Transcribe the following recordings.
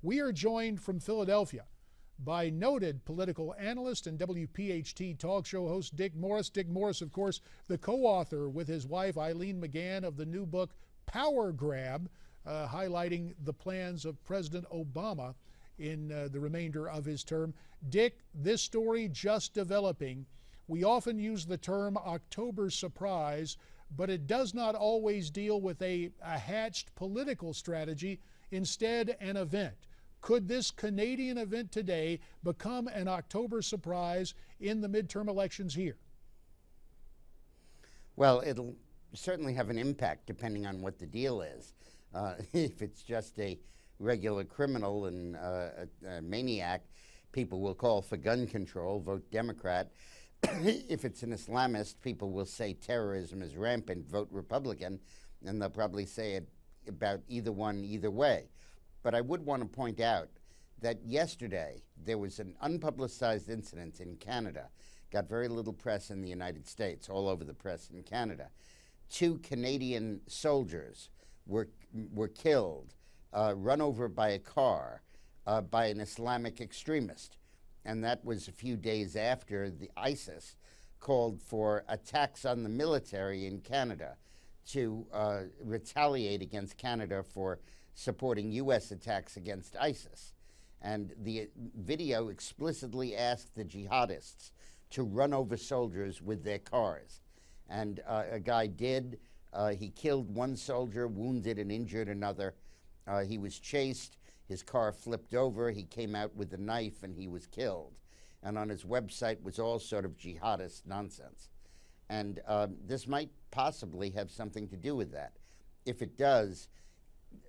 We are joined from Philadelphia by noted political analyst and WPHT talk show host Dick Morris. Dick Morris, of course, the co-author with his wife Eileen McGann of the new book Power Grab, highlighting the plans of President Obama in the remainder of his term. Dick, this story just developing. We often use the term October surprise, but it does not always deal with a hatched political strategy, instead an event. Could this Canadian event today become an October surprise in the midterm elections here? Well, it'll certainly have an impact depending on what the deal is. If it's just a regular criminal and a maniac, people will call for gun control, vote Democrat. If it's an Islamist, people will say terrorism is rampant, vote Republican, and they'll probably say it about either one, either way. But I would want to point out that yesterday there was an unpublicized incident in Canada, got very little press in the United States, all over the press in Canada. 2 Canadian soldiers were killed, run over by a car by an Islamic extremist. And that was a few days after the ISIS called for attacks on the military in Canada to retaliate against Canada for supporting U.S. attacks against ISIS. And the video explicitly asked the jihadists to run over soldiers with their cars. And a guy did. He killed one soldier, wounded and injured another. He was chased. His car flipped over. He came out with a knife and he was killed. And on his website was all sort of jihadist nonsense. And this might possibly have something to do with that. If it does,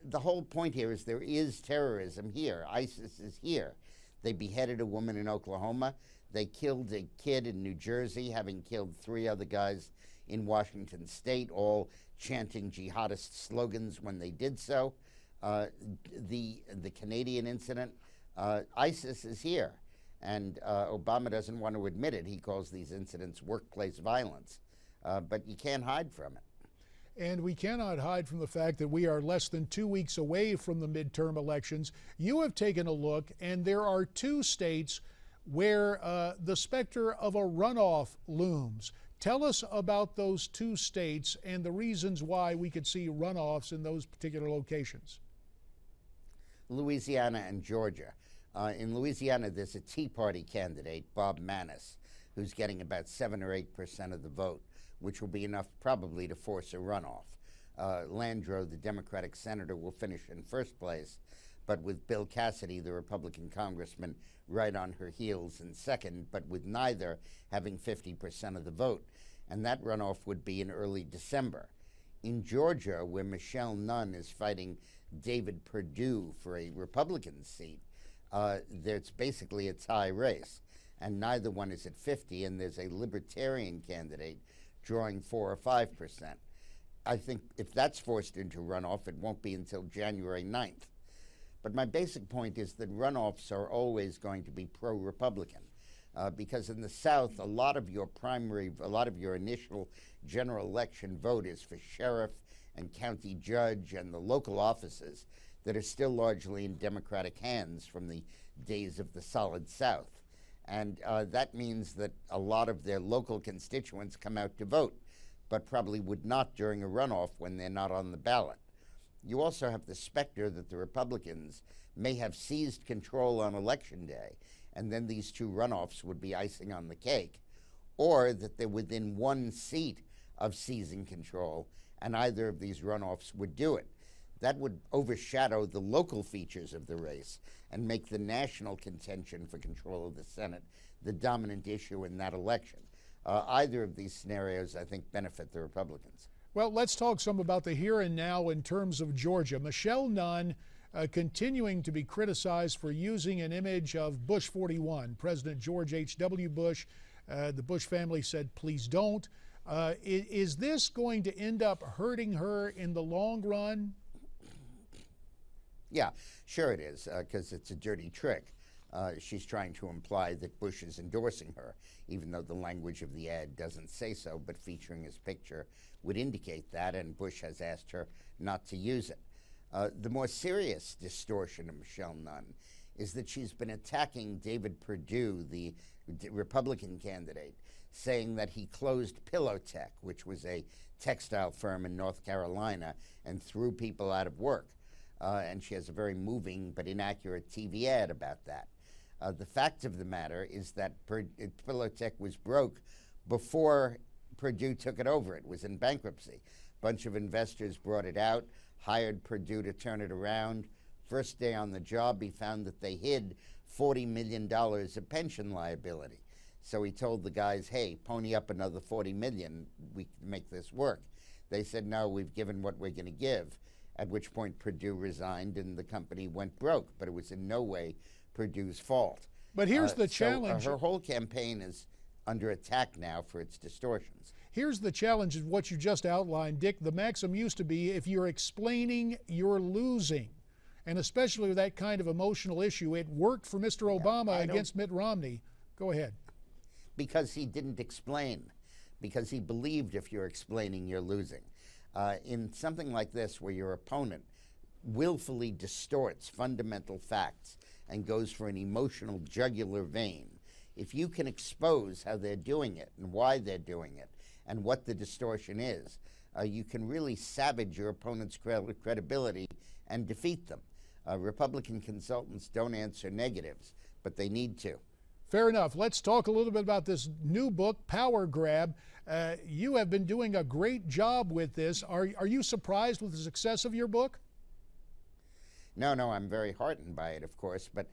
the whole point here is there is terrorism here. ISIS is here. They beheaded a woman in Oklahoma. They killed a kid in New Jersey, having killed 3 other guys in Washington State, all chanting jihadist slogans when they did so. The Canadian incident, ISIS is here. And Obama doesn't want to admit it. He calls these incidents workplace violence. But you can't hide from it. And we cannot hide from the fact that we are less than 2 weeks away from the midterm elections. You have taken a look, and there are 2 states where the specter of a runoff looms. Tell us about those 2 states and the reasons why we could see runoffs in those particular locations. Louisiana and Georgia. In Louisiana, there's a Tea Party candidate, Bob Manis, who's getting about 7 or 8% of the vote, which will be enough probably to force a runoff. Landrieu, the Democratic senator, will finish in first place, but with Bill Cassidy, the Republican congressman, right on her heels in second, but with neither having 50% of the vote. And that runoff would be in early December. In Georgia, where Michelle Nunn is fighting David Perdue for a Republican seat, there's basically a tie race, and neither one is at 50, and there's a Libertarian candidate drawing 4 or 5%. I think if that's forced into runoff, it won't be until January 9th. But my basic point is that runoffs are always going to be pro-Republican, because in the South, a lot of your initial general election vote is for sheriff and county judge and the local offices that are still largely in Democratic hands from the days of the Solid South. And that means that a lot of their local constituents come out to vote, but probably would not during a runoff when they're not on the ballot. You also have the specter that the Republicans may have seized control on Election Day, and then these 2 runoffs would be icing on the cake, or that they're within 1 seat of seizing control, and either of these runoffs would do it. That would overshadow the local features of the race and make the national contention for control of the Senate the dominant issue in that election. Either of these scenarios, I think, benefit the Republicans. Well, let's talk some about the here and now in terms of Georgia. Michelle Nunn continuing to be criticized for using an image of Bush 41, President George H.W. Bush. The Bush family said, please don't. Is this going to end up hurting her in the long run? Yeah, sure it is, because it's a dirty trick. She's trying to imply that Bush is endorsing her, even though the language of the ad doesn't say so, but featuring his picture would indicate that, and Bush has asked her not to use it. The more serious distortion of Michelle Nunn is that she's been attacking David Perdue, the Republican candidate, saying that he closed Pillowtech, which was a textile firm in North Carolina, and threw people out of work. And she has a very moving but inaccurate TV ad about that. The fact of the matter is that Pillowtech was broke before Perdue took it over. It was in bankruptcy. A bunch of investors brought it out, hired Perdue to turn it around. First day on the job, he found that they hid $40 million of pension liability. So he told the guys, hey, pony up another $40 million, we can make this work. They said, no, we've given what we're going to give, at which point Perdue resigned and the company went broke. But it was in no way Perdue's fault. But here's the challenge. Her whole campaign is under attack now for its distortions. Here's the challenge of what you just outlined, Dick. The maxim used to be, if you're explaining, you're losing. And especially with that kind of emotional issue, it worked for Mr. Obama against Mitt Romney. Go ahead. Because he didn't explain. Because he believed if you're explaining, you're losing. In something like this, where your opponent willfully distorts fundamental facts and goes for an emotional jugular vein, if you can expose how they're doing it and why they're doing it and what the distortion is, you can really savage your opponent's credibility and defeat them. Republican consultants don't answer negatives, but they need to. Fair enough. Let's talk a little bit about this new book, Power Grab. You have been doing a great job with this. Are you surprised with the success of your book? No, I'm very heartened by it, of course, but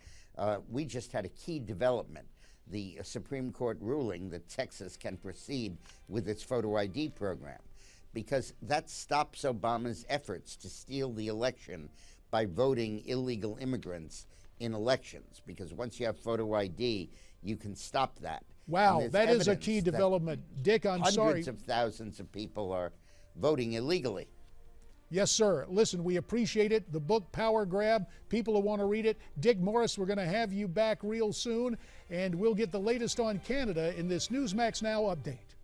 we just had a key development. The Supreme Court ruling that Texas can proceed with its photo ID program, because that stops Obama's efforts to steal the election by voting illegal immigrants in elections, because once you have photo ID, you can stop that. Wow, that is a key development. Dick, I'm sorry. Hundreds of thousands of people are voting illegally. Yes, sir. Listen, we appreciate it. The book, Power Grab, people who want to read it. Dick Morris, we're going to have you back real soon, and we'll get the latest on Canada in this Newsmax Now update.